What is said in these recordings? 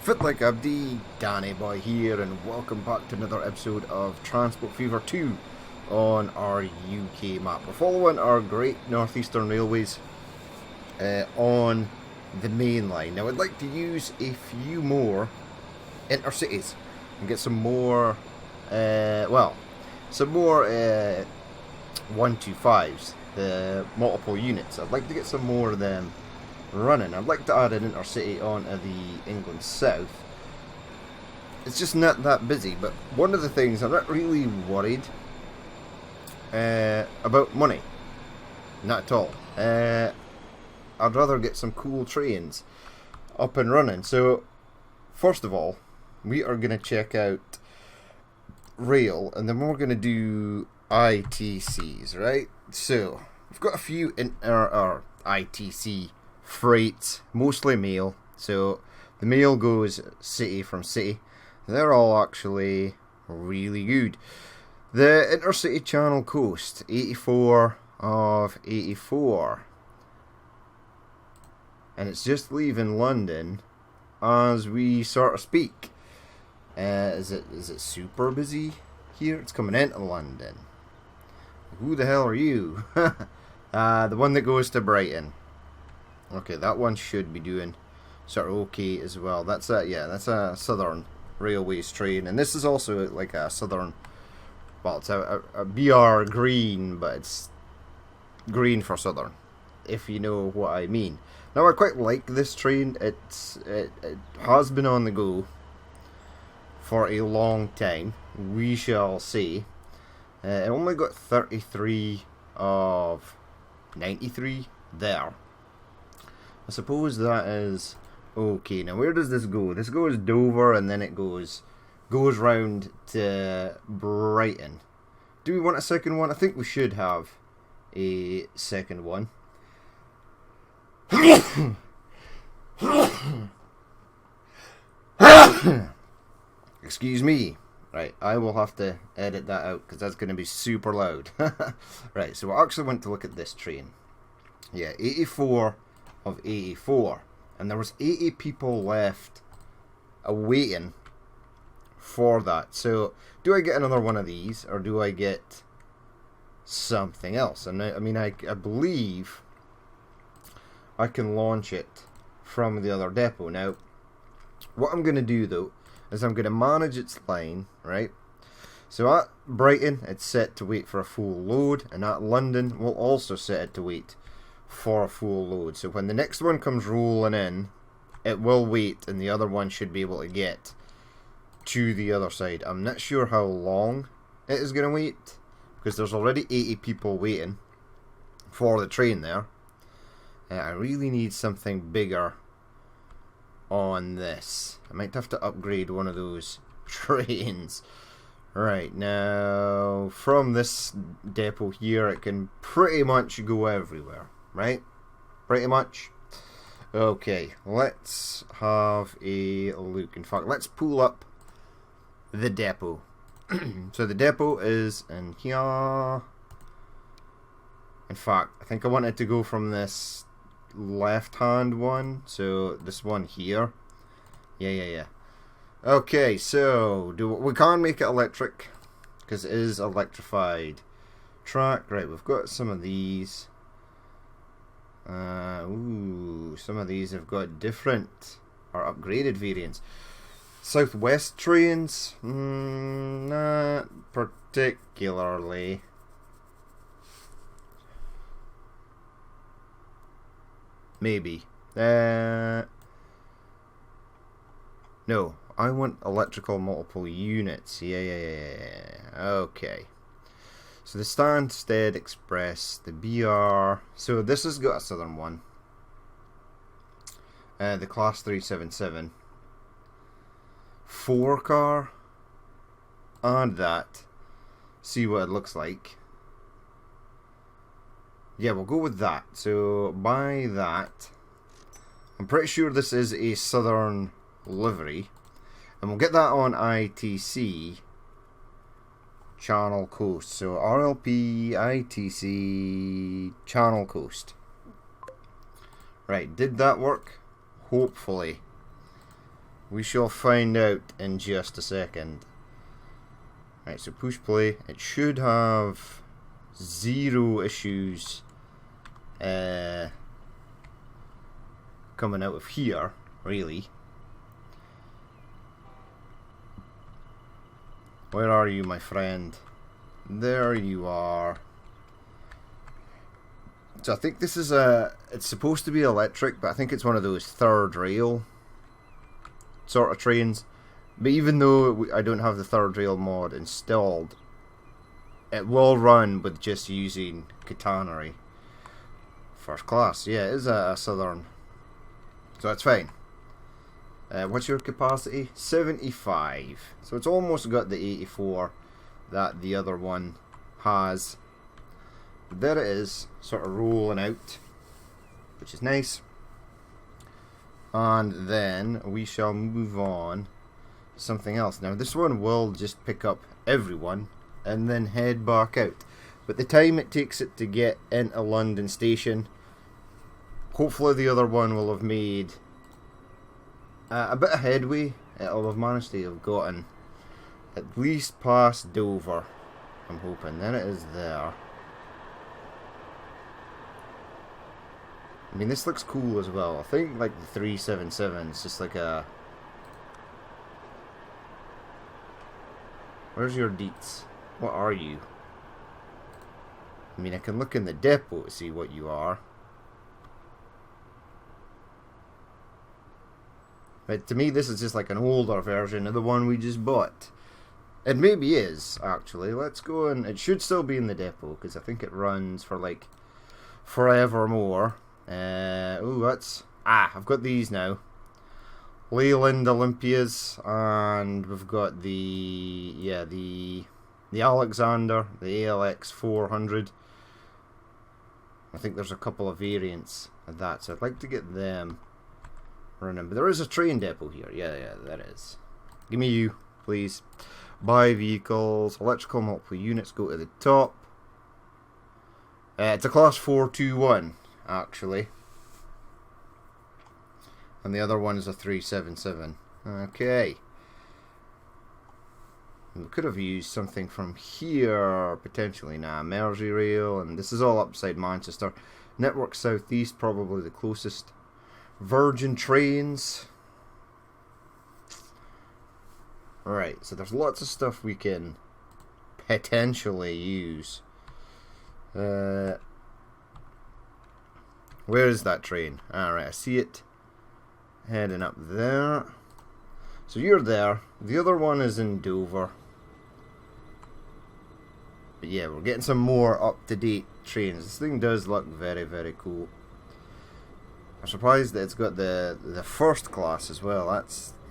Fit like Abdi, Danny Boy here, and welcome back to another episode of Transport Fever 2 on our UK map. We're following our Great Northeastern Railways on the main line. Now, I'd like to use a few more intercities and get some more, some more 125s, the multiple units. I'd like to get some more of them running. I'd like to add an intercity onto the England South. It's just not that busy, but one of the things I'm not really worried about money. Not at all. I'd rather get some cool trains up and running. So, first of all, we are going to check out rail, and then we're going to do ITCs, right? So, we've got a few ITC freight, mostly mail. So the mail goes city from city. They're all actually really good. The Intercity Channel Coast, 84 of 84, and it's just leaving London as we sort of speak. Is it super busy here? It's coming into London. Who the hell are you? The one that goes to Brighton. Okay, that one should be doing sort of okay as well. That's a Southern Railways train, and this is also like a Southern. Well, it's a BR green, but it's green for Southern, if you know what I mean. Now, I quite like this train. It has been on the go for a long time. We shall see. It only got 33 of 93 there. I suppose that is okay. Now, where does this go? This goes Dover, and then it goes round to Brighton. Do we want a second one? I think we should have a second one. Excuse me. Right, I will have to edit that out because that's going to be super loud. Right, so I actually went to look at this train. Yeah, 84 of 84, and there was 80 people left awaiting for that. So do I get another one of these, or do I get something else? And I believe I can launch it from the other depot. Now, what I'm going to do though is I'm going to manage its line, right? So at Brighton it's set to wait for a full load, and at London we'll also set it to wait for a full load. So when the next one comes rolling in, it will wait, and the other one should be able to get to the other side. I'm not sure how long it is going to wait, because there's already 80 people waiting for the train there. I really need something bigger on this. I might have to upgrade one of those trains. Right, now from this depot here it can pretty much go everywhere. Right? Pretty much. Okay, let's have a look. In fact, let's pull up the depot. So the depot is in here. In fact, I think I wanted to go from this left-hand one. So this one here. Yeah. Okay, so we can't make it electric because it is electrified track. Right, we've got some of these. Some of these have got different or upgraded variants. Southwest trains, not particularly. Maybe. No, I want electrical multiple units. Yeah. Okay. So the Stansted Express, the BR. So this has got a Southern one. The Class 377. 4-car. And that. See what it looks like. Yeah, we'll go with that. So buy that. I'm pretty sure this is a Southern livery. And we'll get that on ITC Channel Coast. So RLP ITC Channel Coast. Right, did that work? Hopefully. We shall find out in just a second. Right, so push play. It should have zero issues coming out of here, really. Where are you, my friend? There you are. So I think this is it's supposed to be electric, but I think it's one of those third rail sort of trains. But even though I don't have the third rail mod installed, it will run with just using catenary. First class, yeah, it is a southern, so it's fine. What's your capacity? 75. So it's almost got the 84 that the other one has. There it is, sort of rolling out, which is nice. And then we shall move on to something else. Now this one will just pick up everyone and then head back out. But the time it takes it to get into London Station, hopefully the other one will have made a bit of headway. It'll have managed to have gotten at least past Dover, I'm hoping. Then it is there. I mean, this looks cool as well. I think like the 377 is just like a... Where's your deets? What are you? I mean, I can look in the depot to see what you are. But to me, this is just like an older version of the one we just bought. It maybe is, actually. Let's go and... It should still be in the depot, because I think it runs for like forevermore. Oh, that's... I've got these now. Leyland Olympias, and we've got the... Yeah, the Alexander, the ALX 400. I think there's a couple of variants of that, so I'd like to get them running. But there is a train depot here. Yeah, that is. Give me you, please. Buy vehicles, electrical multiple units, go to the top. It's a class 421, actually. And the other one is a 377. Okay. We could have used something from here, potentially. Nah, Merseyrail, and this is all upside Manchester. Network Southeast, probably the closest. Virgin Trains. Right, so there's lots of stuff we can potentially use. Where is that train? Alright, I see it. Heading up there. So you're there. The other one is in Dover. But yeah, we're getting some more up-to-date trains. This thing does look very, very cool. I'm surprised that it's got the first class as well.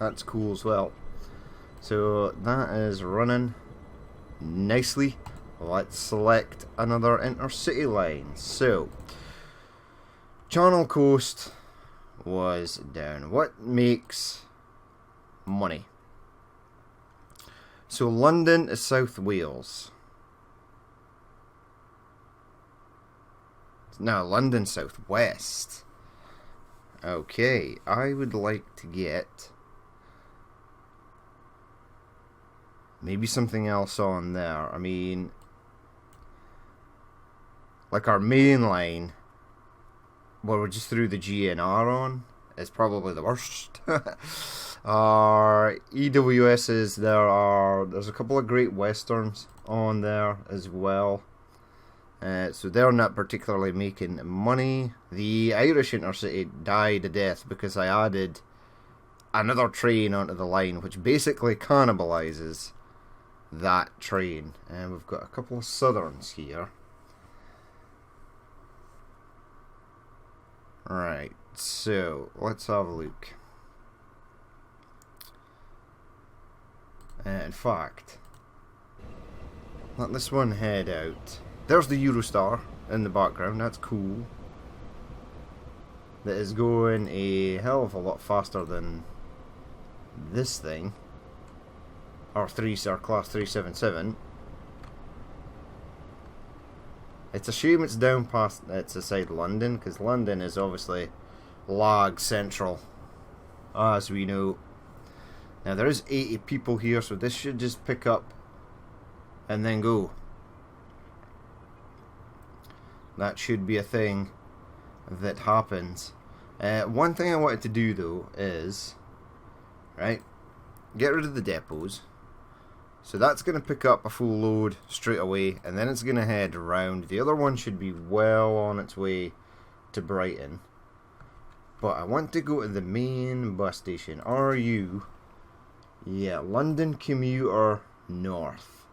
That's cool as well. So that is running nicely. Let's select another intercity line. So Channel Coast was down. What makes money? So London to South Wales. No, London South West. Okay, I would like to get maybe something else on there. I mean, like our main line, where we're just through the GNR on, is probably the worst. Our EWS's, there's a couple of Great Westerns on there as well. So they're not particularly making money. The Irish Intercity died a death because I added another train onto the line, which basically cannibalizes that train. And we've got a couple of Southerns here. Right, so let's have a look. In fact, let this one head out. There's the Eurostar in the background, that's cool. That is going a hell of a lot faster than this thing. Our class 377. It's a shame it's down past, it's aside London, because London is obviously lag central, as we know. Now there is 80 people here, so this should just pick up and then go. That should be a thing that happens. One thing I wanted to do though is, right, get rid of the depots. So that's going to pick up a full load straight away, and then it's going to head around. The other one should be well on its way to Brighton. But I want to go to the main bus station. RU, yeah, London Commuter North,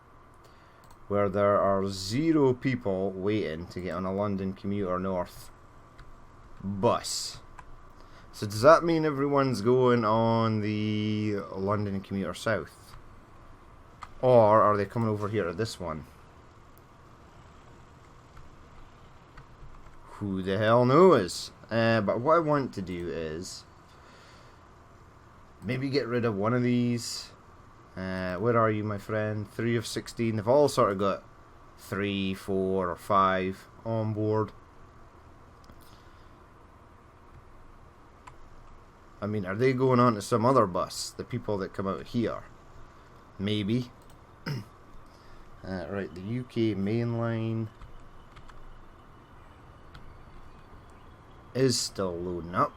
where there are 0 people waiting to get on a London Commuter North bus. So does that mean everyone's going on the London Commuter South? Or are they coming over here to this one? Who the hell knows? But what I want to do is maybe get rid of one of these. Where are you, my friend? 3 of 16. They've all sort of got 3, 4, or 5 on board. I mean, are they going on to some other bus? The people that come out here? Maybe. Right, the UK main line is still loading up,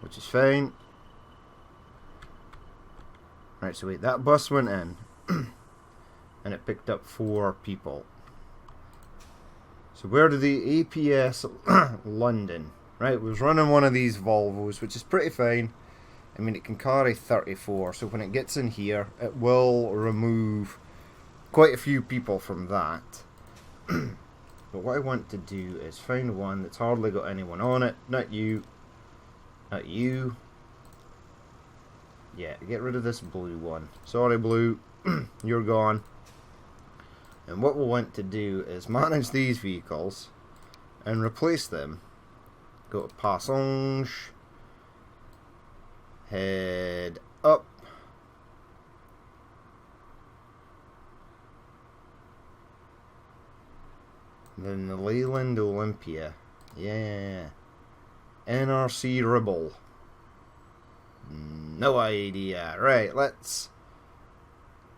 which is fine. Right, so wait, that bus went in and it picked up 4 people. So where did the APS London, right, was running one of these Volvos, which is pretty fine. I mean, it can carry 34, so when it gets in here, it will remove quite a few people from that. But what I want to do is find one that's hardly got anyone on it. Not you. Not you. Yeah, get rid of this blue one. Sorry, blue. You're gone. And what we'll want to do is manage these vehicles and replace them. Go to Passage. Head up. Then the Leyland Olympia. Yeah. NRC Ribble. No idea. Right, let's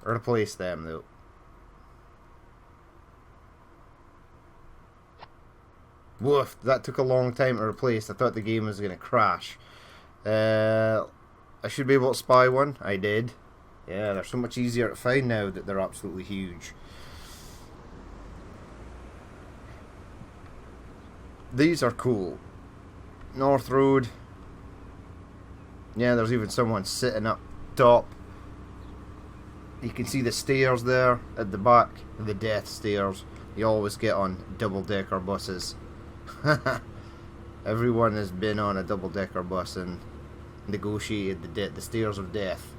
replace them though. Woof, that took a long time to replace. I thought the game was going to crash. I should be able to spy one. I did. Yeah, they're so much easier to find now that they're absolutely huge. These are cool. North Road. Yeah, there's even someone sitting up top. You can see the stairs there at the back. The death stairs. You always get on double-decker buses. Everyone has been on a double-decker bus and negotiated the stairs of death.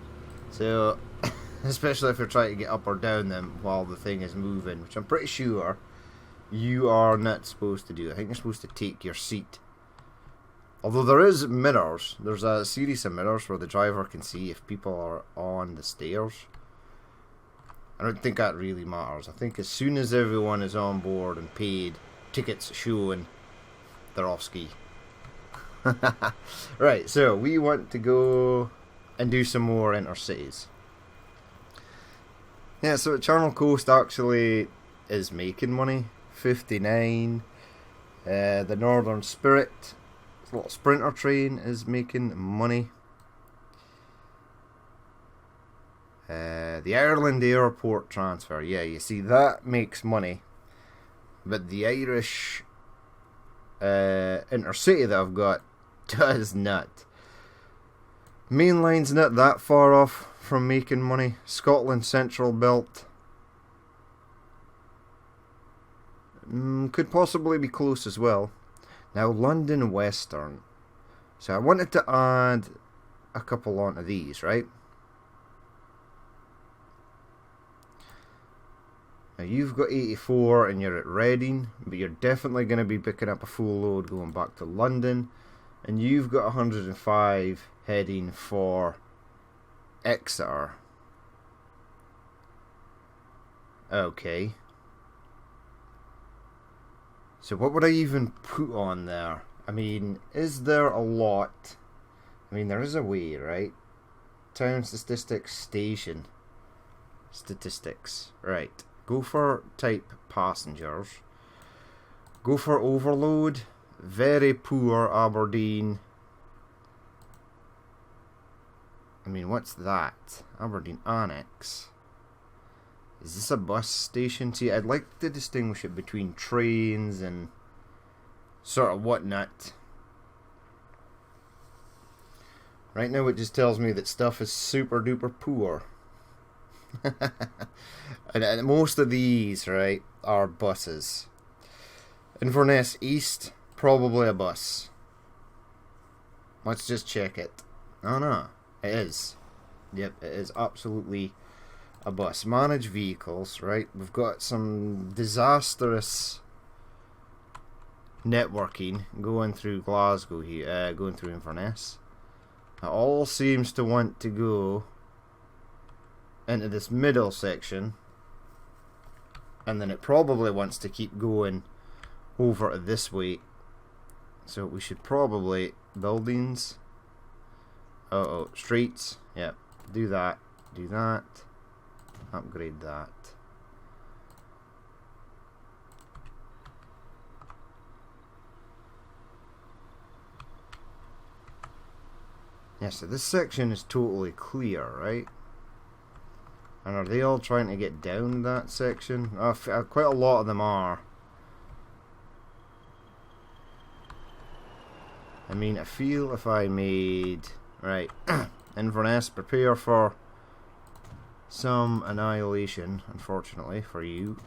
So, especially if you're trying to get up or down them while the thing is moving, which I'm pretty sure you are not supposed to do. I think you're supposed to take your seat. Although there is mirrors. There's a series of mirrors where the driver can see if people are on the stairs. I don't think that really matters. I think as soon as everyone is on board and paid, tickets showing, they're off ski. Right, so we want to go and do some more intercities. Yeah, so Channel Coast actually is making money. 59. The Northern Spirit, a little sprinter train, is making money. The Ireland Airport transfer, yeah, you see that makes money. But the Irish intercity that I've got does not. Mainline's not that far off from making money. Scotland Central Belt could possibly be close as well. Now London Western. So I wanted to add a couple onto these, right? Now you've got 84 and you're at Reading, but you're definitely going to be picking up a full load going back to London. And you've got 105 heading for Exeter. Okay. So what would I even put on there? I mean, is there a lot I mean, there is a way, right? Town statistics, station statistics. Right. Go for type passengers. Go for overload. Very poor Aberdeen. I mean, what's that? Aberdeen Annex. Is this a bus station? See, I'd like to distinguish it between trains and sort of whatnot. Right now it just tells me that stuff is super duper poor. and most of these, right, are buses. Inverness East, probably a bus. Let's just check it. Oh no, it is. Yep, it is absolutely a bus. Manage vehicles, right? We've got some disastrous networking going through Glasgow here, going through Inverness. It all seems to want to go into this middle section, and then it probably wants to keep going over to this way. So we should probably buildings. Streets. Yep. Do that. Do that. Upgrade that. Yeah, so this section is totally clear, right? And are they all trying to get down that section? Quite a lot of them are. I mean, I feel if I made... Right. Inverness, prepare for some annihilation, unfortunately, for you.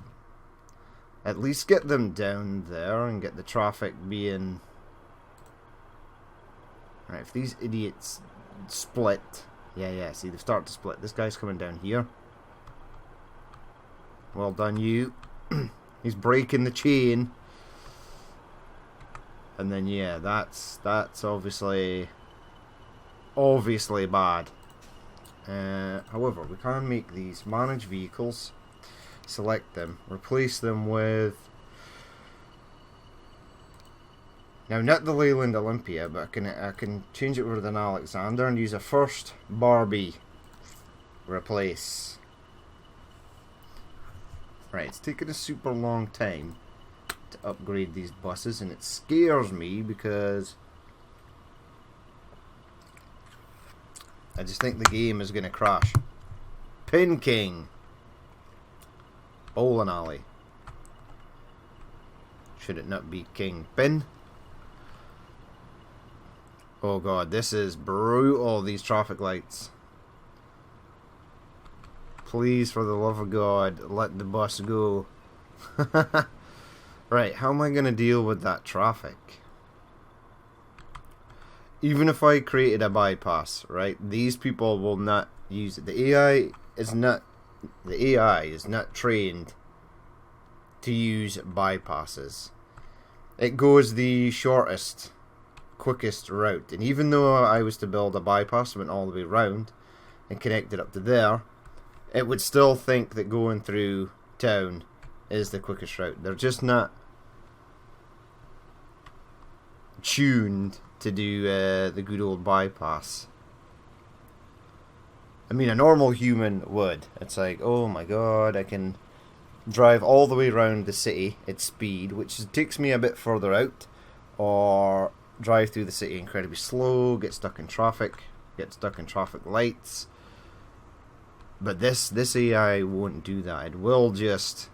At least get them down there and get the traffic being... Right, if these idiots split... Yeah, see, they've started to split. This guy's coming down here. Well done, you. He's breaking the chain. And then, yeah, that's obviously bad. However, we can make these manage vehicles, select them, replace them with... Now, not the Leyland Olympia, but I can change it with an Alexander and use a first Barbie replace. Right, it's taken a super long time to upgrade these buses, and it scares me because I just think the game is going to crash. Pin King. Bowling Alley. Should it not be King Pin? Oh god, this is brutal, these traffic lights. Please, for the love of God, let the bus go. Right, how am I going to deal with that traffic? Even if I created a bypass, right, these people will not use it. The AI is not trained to use bypasses. It goes the shortest, quickest route, and even though I was to build a bypass that went all the way round and connected up to there, it would still think that going through town is the quickest route. They're just not tuned to do the good old bypass. I mean, a normal human would. It's like, oh my god, I can drive all the way around the city at speed, which takes me a bit further out, or drive through the city incredibly slow, get stuck in traffic lights. But this AI won't do that. It will just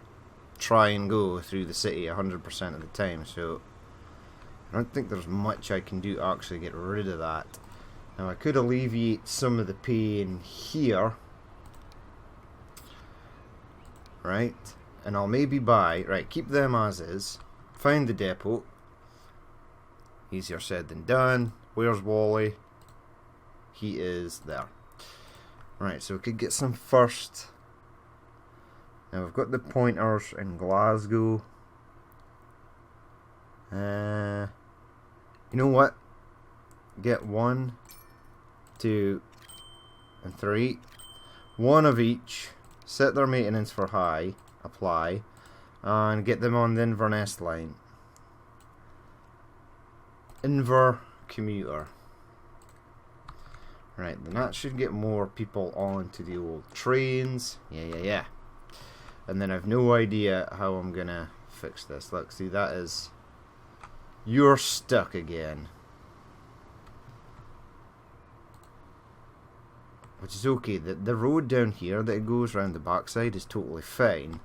try and go through the city 100% of the time. So I don't think there's much I can do to actually get rid of that. Now I could alleviate some of the pain here, right? And I'll maybe buy, right, keep them as is, find the depot. Easier said than done. Where's Wally? He is there. Right, so we could get some first. Now we've got the pointers in Glasgow. You know what? Get 1, 2, and 3. One of each. Set their maintenance for high. Apply. And get them on the Inverness line. Inver commuter. Right, then that should get more people onto the old trains. Yeah. And then I've no idea how I'm gonna fix this. Look, see, that is... You're stuck again. Which is okay. The road down here that it goes around the backside is totally fine.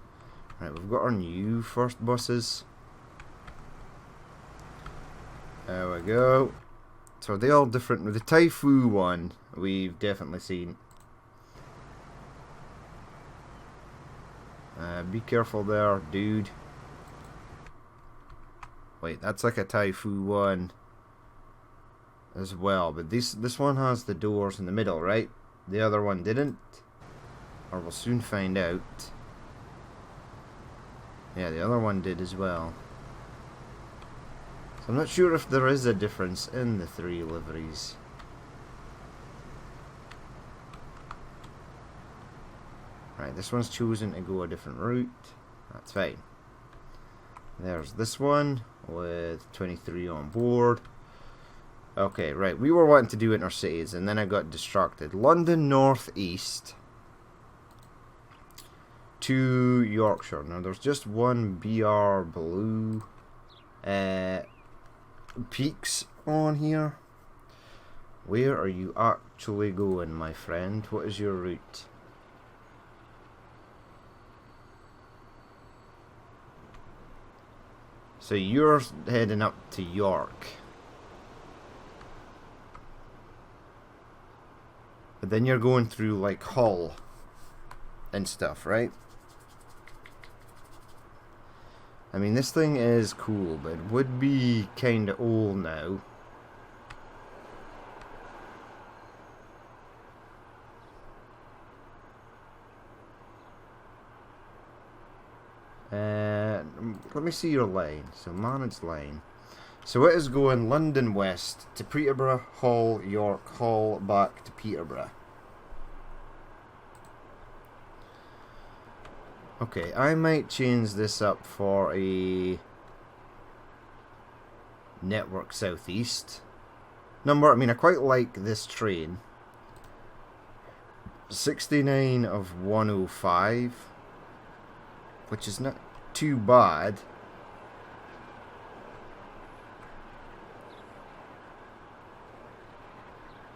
Right, we've got our new first buses. There we go. So they're all different. With the Taifu one, we've definitely seen. Be careful there, dude. Wait, that's like a Taifu one as well. But this one has the doors in the middle, right? The other one didn't. Or we'll soon find out. Yeah, the other one did as well. So I'm not sure if there is a difference in the three liveries. Right, this one's chosen to go a different route. That's fine. There's this one with 23 on board. Okay, right, we were wanting to do intercities and then I got distracted. London North East to Yorkshire. Now there's just one BR Blue peaks on here. Where are you actually going, my friend? What is your route? So you're heading up to York. But then you're going through like Hull and stuff, right? I mean, this thing is cool, but it would be kind of old now. Let me see your line. So, managed line. So it is going London West to Peterborough, Hull, York, Hull, back to Peterborough. Okay, I might change this up for a Network Southeast number. I mean, I quite like this train. 69 of 105, which is not too bad.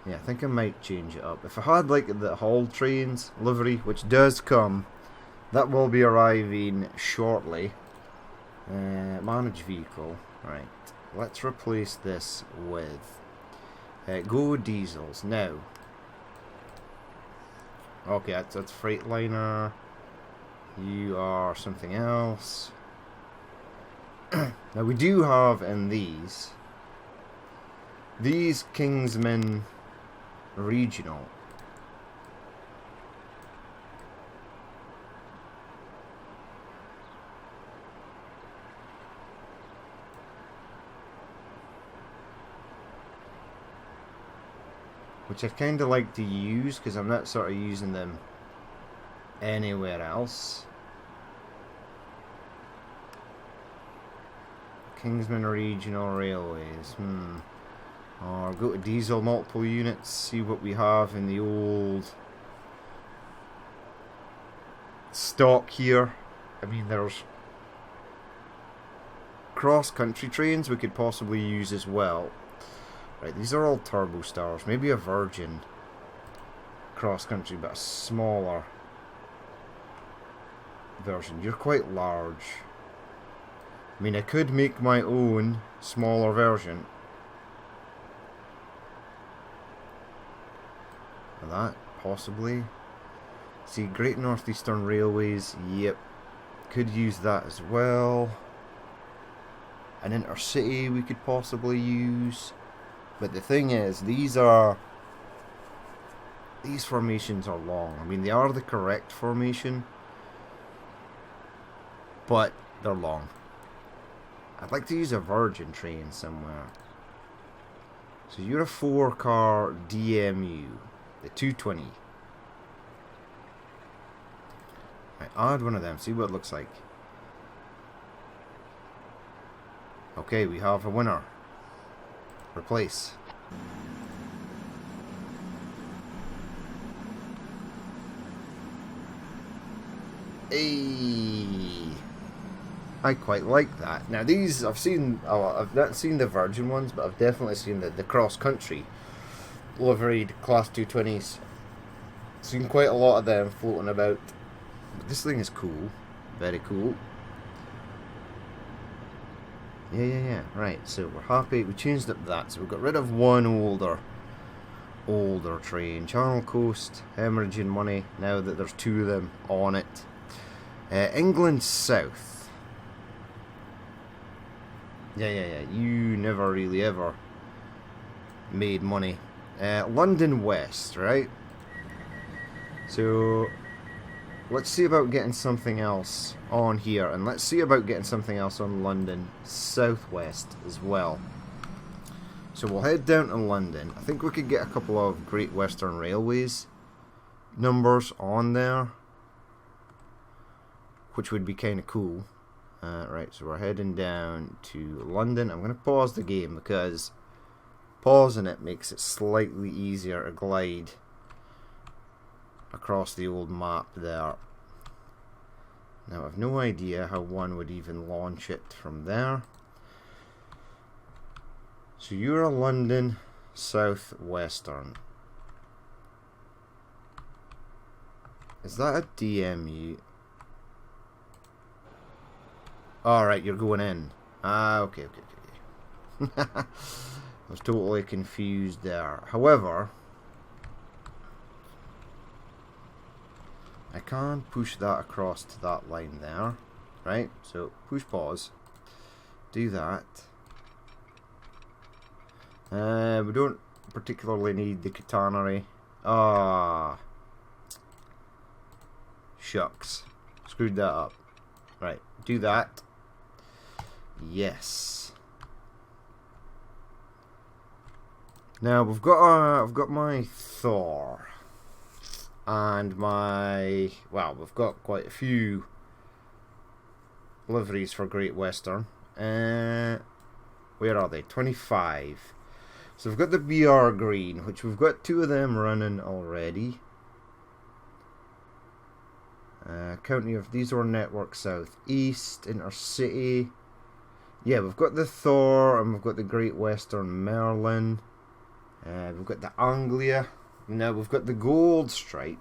Yeah, I think I might change it up. If I had like the Hull trains livery, which does come, that will be arriving shortly. Manage vehicle. Right. Let's replace this with go diesels. Now. Okay, that's Freightliner. You are something else. Now we do have in these Kingsman Regional. Which I'd kind of like to use because I'm not sort of using them anywhere else. Kingsman Regional Railways. Or go to diesel multiple units, see what we have in the old stock here. I mean, there's cross-country trains we could possibly use as well. Right, these are all Turbo Stars. Maybe a Virgin cross-country, but a smaller version. You're quite large. I mean, I could make my own smaller version. Of that, possibly. See, Great Northeastern Railways, yep. Could use that as well. An intercity we could possibly use. But the thing is, these formations are long. I mean, they are the correct formation, but they're long. I'd like to use a Virgin train somewhere. So you're a 4-car DMU, the 220. Right, add one of them, see what it looks like. Okay, we have a winner. Replace. Hey, I quite like that. Now these I've seen. Oh, I've not seen the Virgin ones, but I've definitely seen the cross country liveried Class 220s. Seen quite a lot of them floating about. But this thing is cool, very cool. Yeah. Right, so we're happy. We changed up that, so we got rid of one older train. Channel Coast, hemorrhaging money now that there's two of them on it. England South. Yeah. You never really ever made money. London West, right? So let's see about getting something else on here, and let's see about getting something else on London Southwest as well. So we'll head down to London. I think we could get a couple of Great Western Railways numbers on there, which would be kind of cool. Right, so we're heading down to London. I'm going to pause the game because pausing it makes it slightly easier to glide across the old map there. Now I've no idea how one would even launch it from there. So you're a London Southwestern. Is that a DMU? Alright, you're going in. Okay. I was totally confused there. However, I can't push that across to that line there. Right? So, push pause. Do that. We don't particularly need the catenary. Shucks. Screwed that up. Right, do that. Yes. Now I've got my Thor and my, well, we've got quite a few liveries for Great Western. Where are they? 25. So we've got the BR Green, which we've got two of them running already. County of, these are Network South East, Intercity. Yeah, we've got the Thor and we've got the Great Western Merlin. We've got the Anglia. Now we've got the Gold Stripe.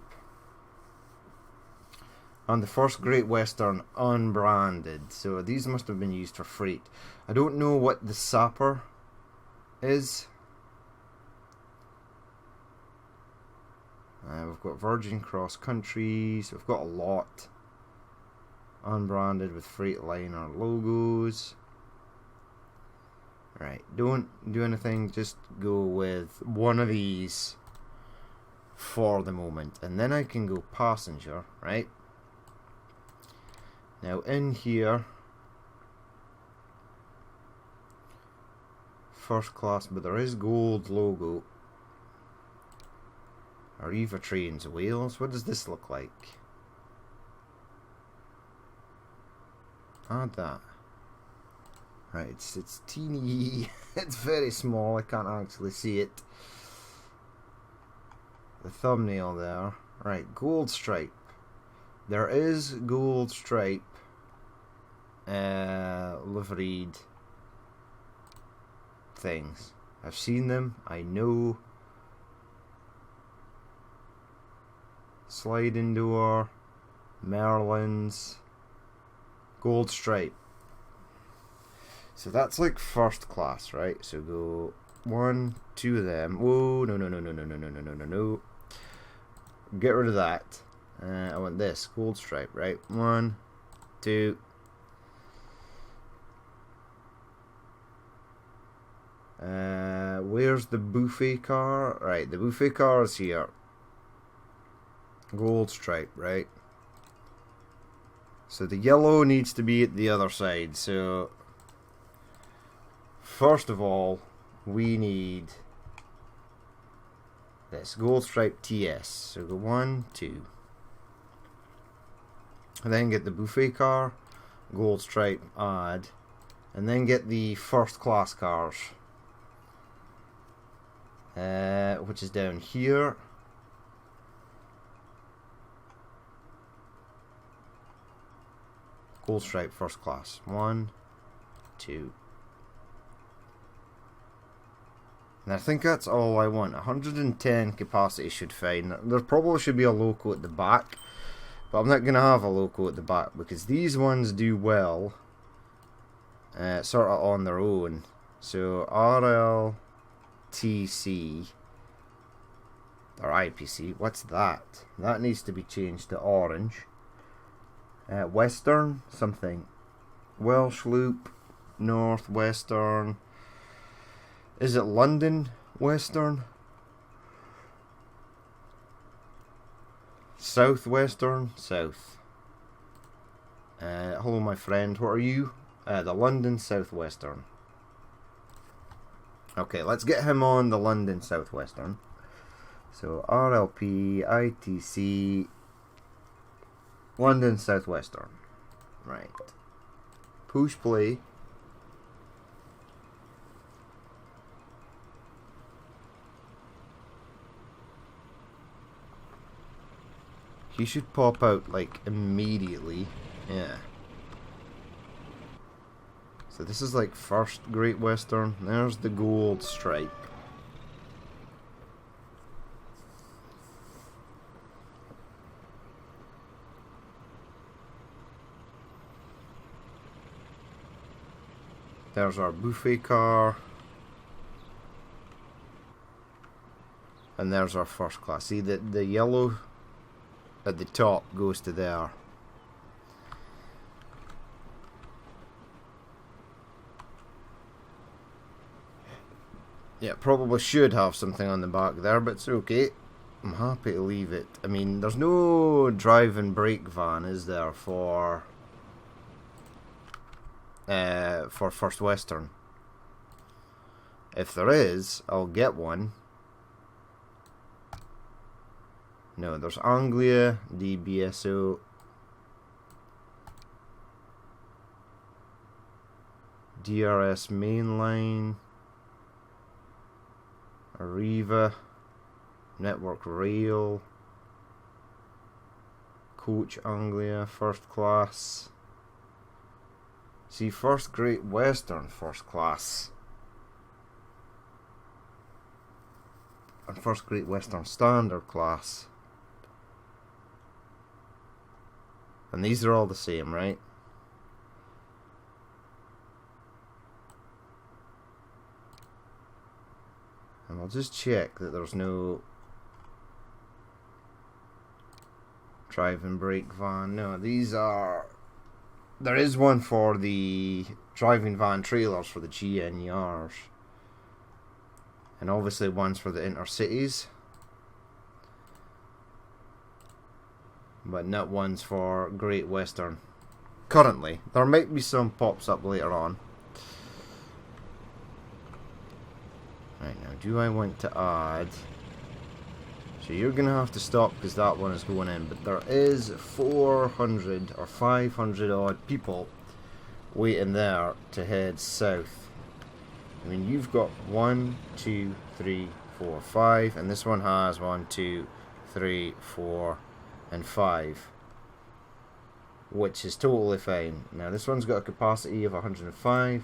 And the first Great Western unbranded. So these must have been used for freight. I don't know what the Sapper is. We've got Virgin Cross Countries. We've got a lot. Unbranded with Freightliner logos. Right, don't do anything. Just go with one of these for the moment. And then I can go passenger, right? Now in here, first class, but there is gold logo. Arriva Trains Wales. What does this look like? Add that. Right, it's teeny. It's very small. I can't actually see it. The thumbnail there. Right, Gold Stripe. There is Gold Stripe liveried things. I've seen them. I know. Sliding door, Merlins, Gold Stripe. So that's like first class, right? So go 1, 2 of them. Whoa, no. Get rid of that. I want this, Gold Stripe, right? 1, 2. Where's the buffet car? Right, the buffet car is here. Gold Stripe, right? So the yellow needs to be at the other side. So first of all, we need this Gold Stripe TS. So go 1, 2. And then get the buffet car, Gold Stripe add, and then get the first class cars, which is down here. Whole stripe first class. 1, 2. And I think that's all I want. 110 capacity should fine. There probably should be a loco at the back, but I'm not going to have a loco at the back because these ones do well sort of on their own. So RLTC or IPC, what's that? That needs to be changed to orange. Western, something. Welsh Loop, Northwestern. Is it London Western? Southwestern? South. Hello, my friend. What are you? The London Southwestern. Okay, let's get him on the London Southwestern. So RLP, ITC, London Southwestern. Right. Push play. He should pop out like immediately. Yeah. So this is like first Great Western. There's the gold stripe. There's our buffet car. And there's our first class. See, the yellow at the top goes to there. Yeah, probably should have something on the back there, but it's okay. I'm happy to leave it. I mean, there's no drive and brake van, is there, for First Western? If there is, I'll get one. No, there's Anglia, DBSO, DRS mainline, Arriva, Network Rail, Coach Anglia, first class. See, first Great Western first class. And first Great Western standard class. And these are all the same, right? And I'll just check that there's no drive and brake van. No, these are... There is one for the driving van trailers for the GNERs. And obviously one's for the intercities. But not ones for Great Western. Currently. There might be some pops up later on. Right, now do I want to add... So you're going to have to stop because that one is going in. But there is 400 or 500 odd people waiting there to head south. I mean, you've got 1, 2, 3, 4, 5. And this one has 1, 2, 3, 4... and 5, which is totally fine. Now this one's got a capacity of 105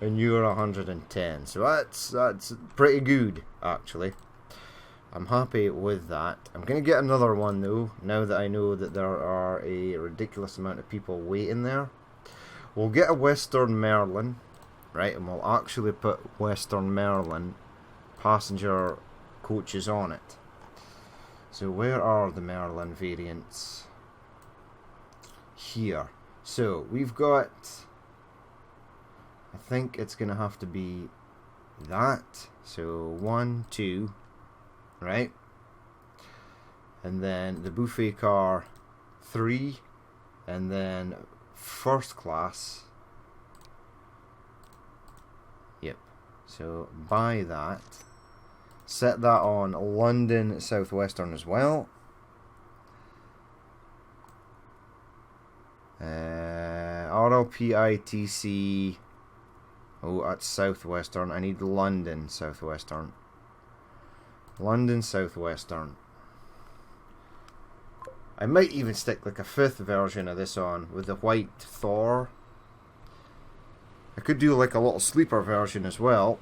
and you're 110, so that's pretty good actually. I'm happy with that. I'm gonna get another one though, now that I know that there are a ridiculous amount of people waiting there. We'll get a Western Merlin, right, and we'll actually put Western Merlin passenger coaches on it. So where are the Merlin variants? Here. So we've got, I think it's going to have to be that. So 1, 2, right? And then the buffet car 3, and then first class. Yep. So buy that. Set that on London Southwestern as well. RLPITC. Oh, that's Southwestern. I need London Southwestern. London Southwestern. I might even stick like a 5th version of this on with the white Thor. I could do like a little sleeper version as well.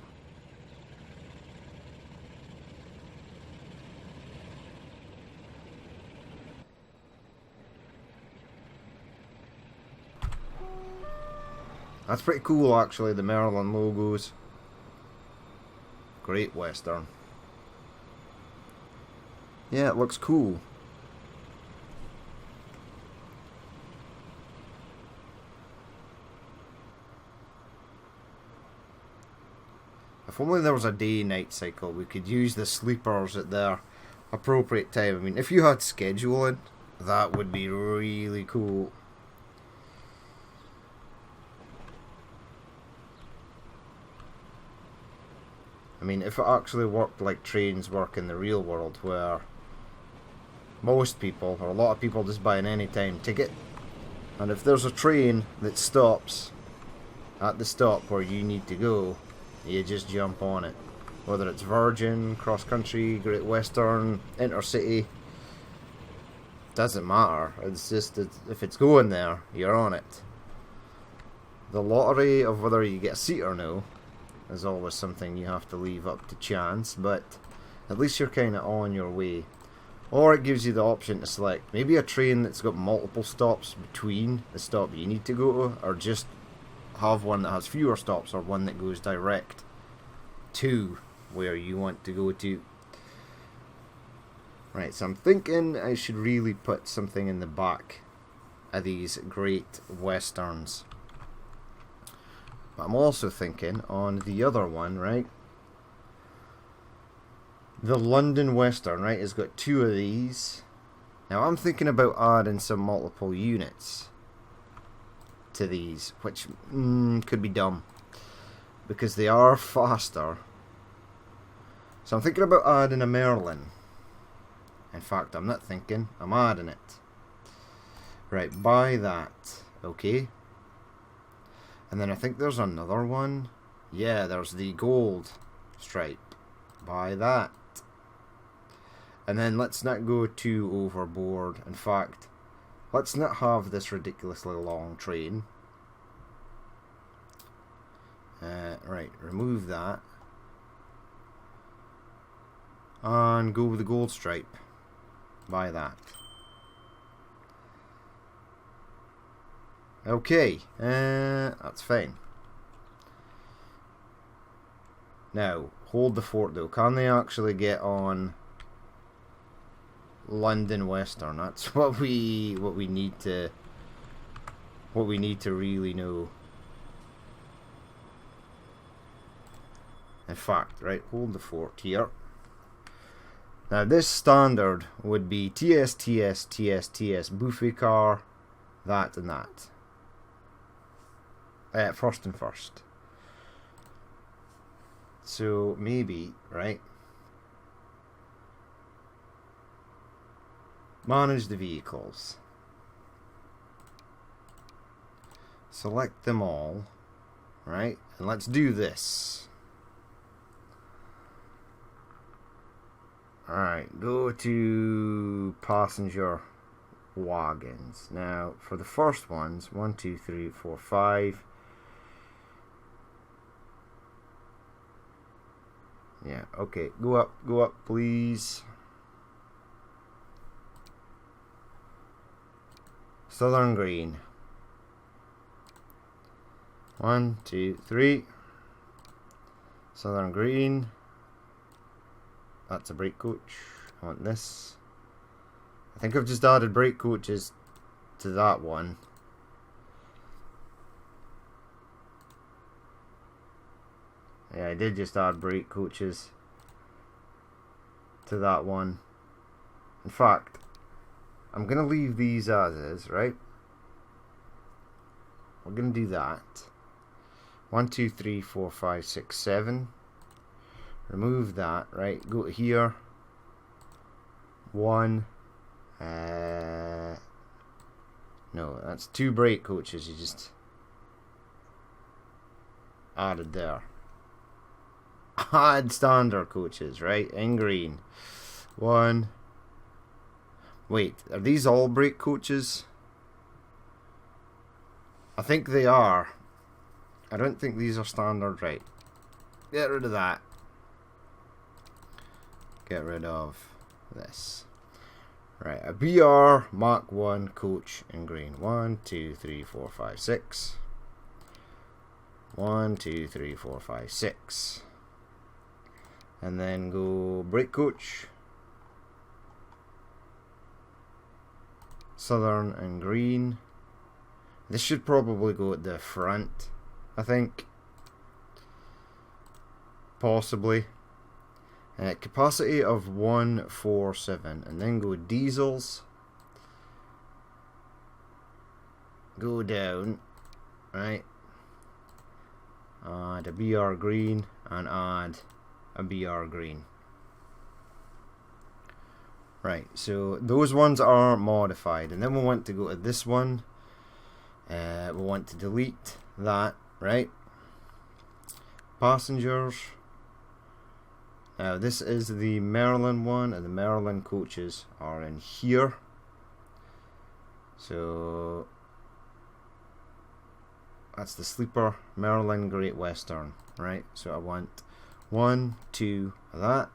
That's pretty cool actually, the Merlin logos. Great Western. Yeah, it looks cool. If only there was a day-night cycle, we could use the sleepers at their appropriate time. I mean, if you had scheduling, that would be really cool. I mean, if it actually worked like trains work in the real world, where most people, or a lot of people, just buy an anytime ticket, and if there's a train that stops at the stop where you need to go, you just jump on it. Whether it's Virgin, Cross Country, Great Western, Intercity, doesn't matter. It's just that if it's going there, you're on it. The lottery of whether you get a seat or no is always something you have to leave up to chance, but at least you're kind of on your way. Or it gives you the option to select maybe a train that's got multiple stops between the stop you need to go to, or just have one that has fewer stops, or one that goes direct to where you want to go to. Right, so I'm thinking I should really put something in the back of these Great Westerns. But I'm also thinking on the other one, right? The London Western, right, has got 2 of these. Now I'm thinking about adding some multiple units to these, which could be dumb because they are faster. So I'm thinking about adding a Merlin. In fact, I'm not thinking, I'm adding it. Right, buy that. Okay. And then I think there's another one. Yeah, there's the gold stripe. Buy that. And then let's not go too overboard. In fact, let's not have this ridiculously long train. Right, remove that. And go with the gold stripe. Buy that. Okay, that's fine. Now, hold the fort though. Can they actually get on London Western? That's what we need to really know. In fact, right, hold the fort here. Now this standard would be TS, TS, TS, TS, buffet car, that and that. First and first. So maybe, right? Manage the vehicles. Select them all, right? And let's do this. Alright, go to passenger wagons. Now, for the first ones, 1, 2, 3, 4, 5. Yeah, okay, go up, please. Southern Green. 1, 2, 3. Southern Green. That's a brake coach. I want this. I think I've just added brake coaches to that one. Yeah, I did just add brake coaches to that one. In fact, I'm going to leave these as is, right? We're going to do that. 1, 2, 3, 4, 5, 6, 7. Remove that, right? Go to here. 1. No, that's 2 brake coaches you just added there. Add standard coaches, right? In green. 1. Wait, are these all brake coaches? I think they are. I don't think these are standard, right? Get rid of that. Get rid of this. Right, a BR Mark 1 coach in green. 1, 2, 3, 4, 5, 6. 1, 2, 3, 4, 5, 6. And then go brake coach. Southern and green. This should probably go at the front, I think. Possibly. Capacity of 147. And then go diesels. Go down. Right. Add a BR green. And add a BR green. Right, so those ones are modified. And then we want to go to this one. We want to delete that, right? Passengers. Now this is the Merlin one, and the Merlin coaches are in here. So that's the sleeper Merlin Great Western, right? So I want 1, 2 of that.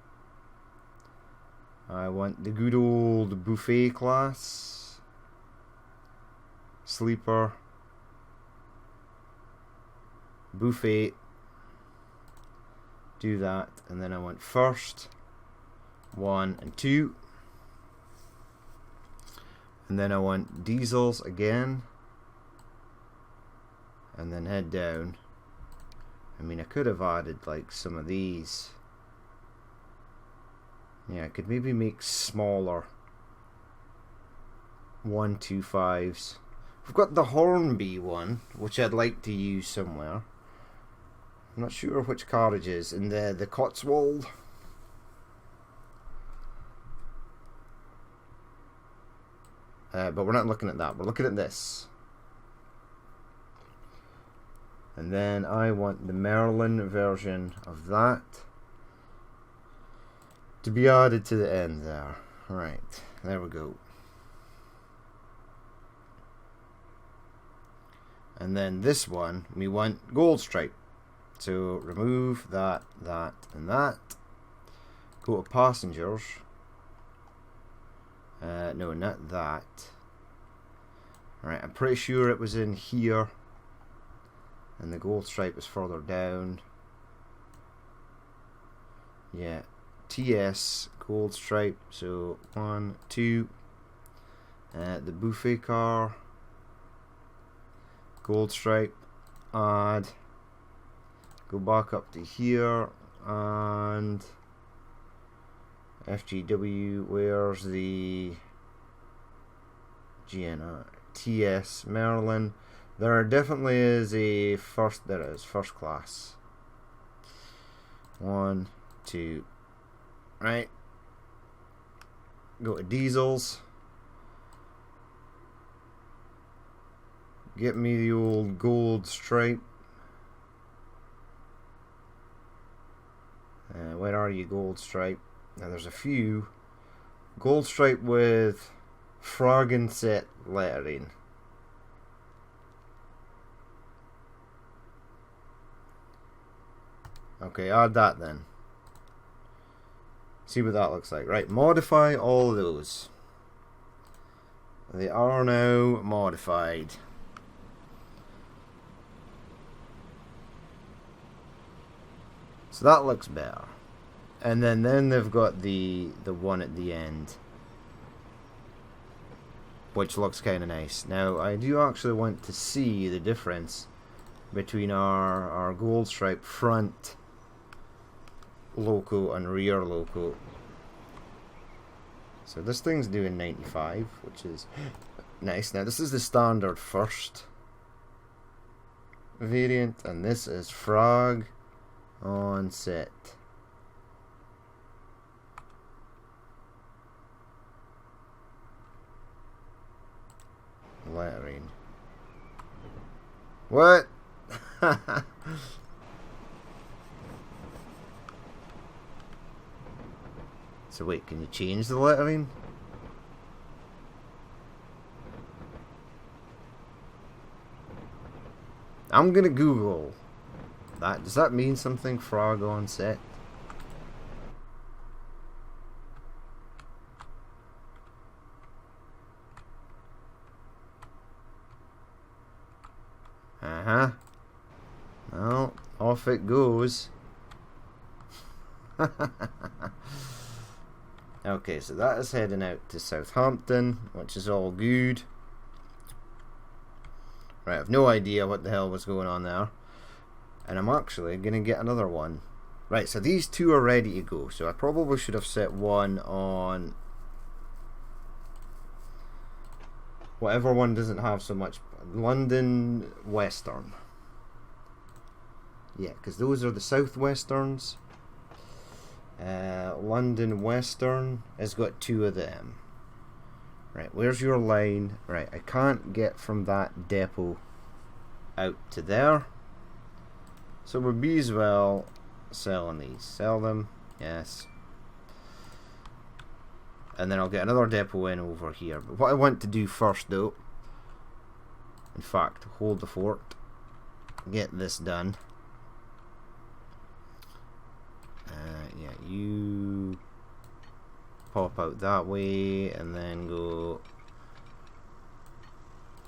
I want the good old buffet class. Sleeper. Buffet. Do that, and then I want first 1 and 2, and then I want diesels again, and then head down. I mean, I could have added like some of these. Yeah, I could maybe make smaller 125s. We've got the Hornby one, which I'd like to use somewhere. I'm not sure which carriage is in the Cotswold. But we're not looking at that. We're looking at this. And then I want the Merlin version of that to be added to the end there. Right, there we go. And then this one, we want gold stripe. So remove that, that, and that. Go to passengers. No, not that. Right, I'm pretty sure it was in here. And the gold stripe is further down. Yeah, TS, gold stripe. So 1, 2. The buffet car. Gold stripe. Add. Go back up to here, and FGW, where's the GNR? TS, Merlin. There definitely is a first, there is, first class. 1, 2, right. Go to diesels. Get me the old gold stripe. Where are you, gold stripe? Now there's a few. Gold stripe with Froggenset lettering. Okay, add that then. See what that looks like. Right, modify all of those. They are now modified. So that looks better. And then they've got the one at the end, which looks kind of nice. Now I do actually want to see the difference between our gold stripe front loco and rear loco. So this thing's doing 95, which is nice. Now this is the standard first variant, and this is frog on set. Lettering. What? So wait, can you change the lettering? I'm gonna Google that. Does that mean something? Frog on set? Uh-huh. Well, off it goes. Okay, so that is heading out to Southampton, which is all good. Right, I've no idea what the hell was going on there. And I'm actually going to get another one. Right, so these two are ready to go. So I probably should have set one on whatever one doesn't have so much. London Western. Yeah, because those are the Southwesterns. London Western has got two of them. Right, where's your line? Right, I can't get from that depot out to there. So we'll be as well selling these. Sell them, yes. And then I'll get another depot in over here. But what I want to do first though, in fact, hold the fort. Get this done. Yeah, you pop out that way and then go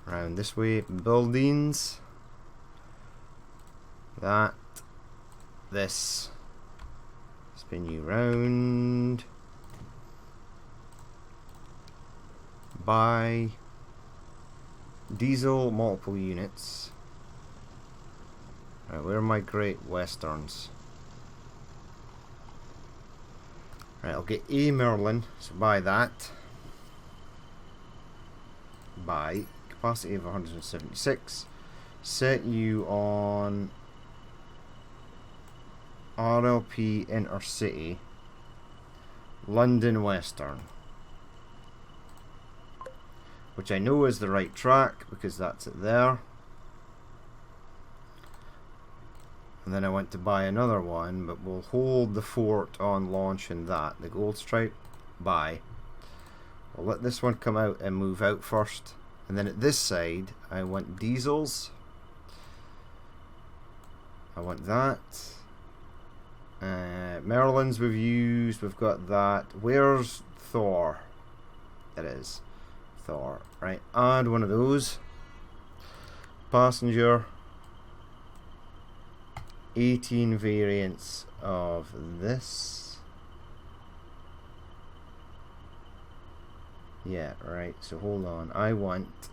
around this way. Buildings. That. This. Spin you round. Buy. Diesel, multiple units. Right, where are my Great Westerns? Right, I'll get a Merlin, so buy that. Buy. Capacity of 176. Set you on RLP Intercity. London Western. Which I know is the right track because that's it there. And then I went to buy another one, but we'll hold the fort on launching that. The Gold Stripe, buy. We'll let this one come out and move out first. And then at this side, I want diesels. I want that. Merlins we've used, we've got that. Where's Thor? It is. Thor. Right, add one of those. Passenger. 18 variants of this. Yeah, right, so hold on. I want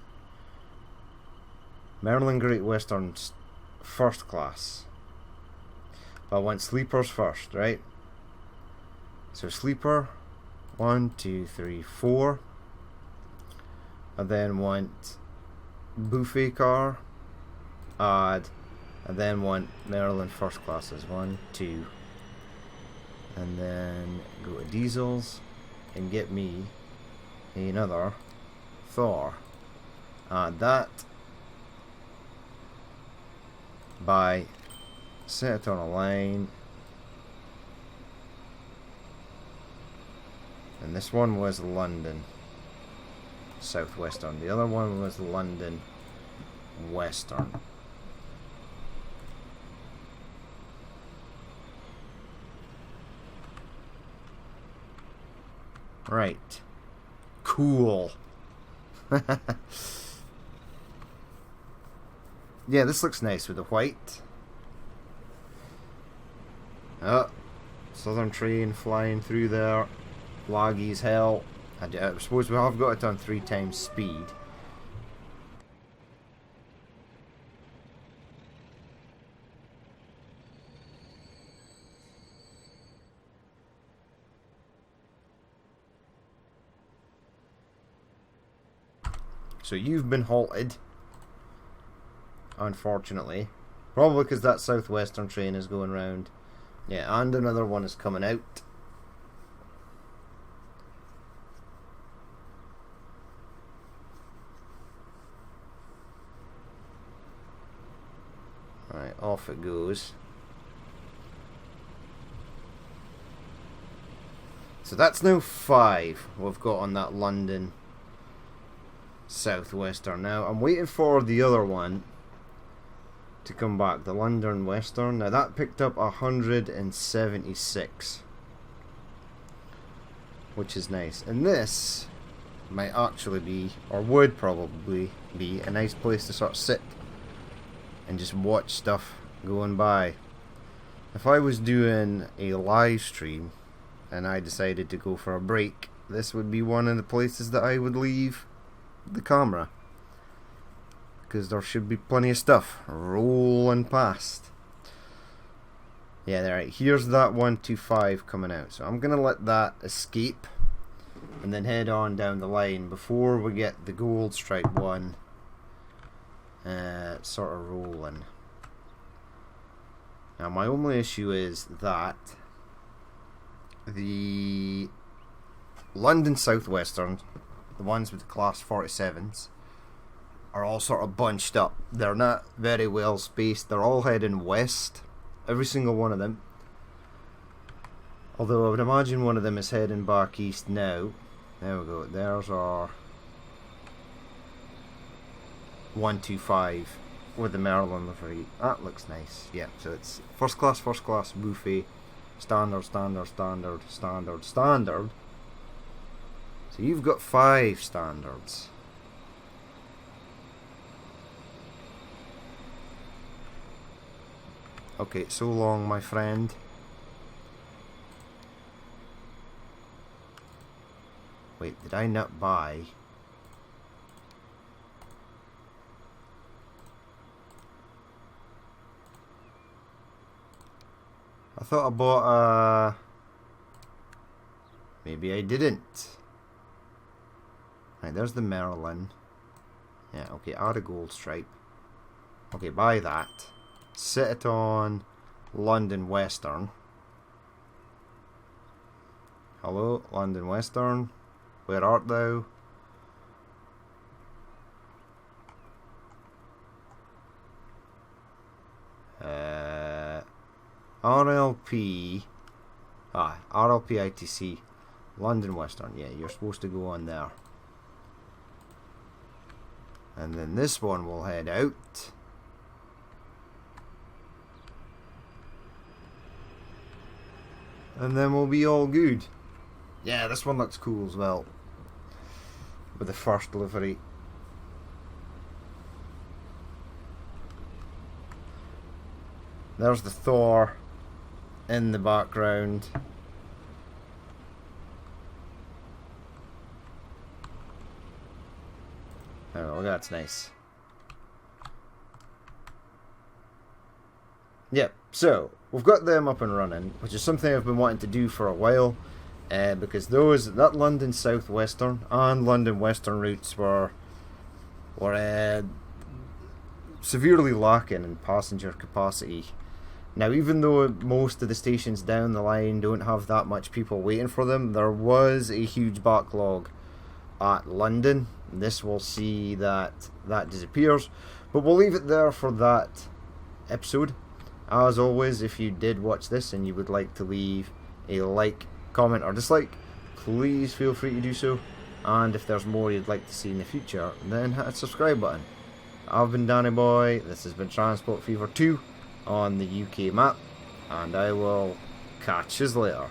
Merlin Great Western first class. But I want sleepers first, right? So sleeper, 1, 2, 3, 4. I then want buffet car, add. I then want Merlin first classes, 1, 2, and then go to diesels and get me another Thor. Add that. Buy. Set it on a line. And this one was London Southwestern. The other one was London Western. Right. Cool. Yeah, this looks nice with the white. Oh, Southern train flying through there. Laggy as hell. I suppose we have got it on 3 times speed. So you've been halted, unfortunately. Probably because that Southwestern train is going round. Yeah, and another one is coming out. Right, off it goes. So that's now 5 we've got on that London Southwestern. Now I'm waiting for the other one to come back. The London Western. Now that picked up 176, which is nice. And this might actually be, or would probably be, a nice place to sort of sit and just watch stuff going by. If I was doing a live stream and I decided to go for a break, this would be one of the places that I would leave the camera, because there should be plenty of stuff rolling past. Yeah, right, here's that 125 coming out, so I'm gonna let that escape and then head on down the line before we get the gold stripe one sort of rolling. Now my only issue is that the London Southwestern, the ones with the class 47s, are all sort of bunched up. They're not very well spaced. They're all heading west, every single one of them. Although I would imagine one of them is heading back east now. There we go. There's our 125 with the Merlin livery. That looks nice. Yeah, so it's first class, buffet, standard, standard, standard, standard, standard. So you've got 5 standards. Okay, so long, my friend. Wait, did I not buy? I thought I bought maybe I didn't. Right, there's the Merlin. Yeah, okay, add a gold stripe. Okay, buy that. Set it on London Western. Hello, London Western. Where art thou? RLP. RLP ITC. London Western. Yeah, you're supposed to go on there. And then this one will head out. And then we'll be all good. Yeah, this one looks cool as well, with the first livery. There's the Thor in the background. Oh, that's nice. Yep, so we've got them up and running, which is something I've been wanting to do for a while, because that London Southwestern and London Western routes were severely lacking in passenger capacity. Now, even though most of the stations down the line don't have that much people waiting for them, there was a huge backlog at London. This will see that disappears, but we'll leave it there for that episode. As always, if you did watch this and you would like to leave a like, comment or dislike, please feel free to do so. And if there's more you'd like to see in the future, then hit that subscribe button. I've been Danny Boy, this has been Transport Fever 2 on the UK map, and I will catch you later.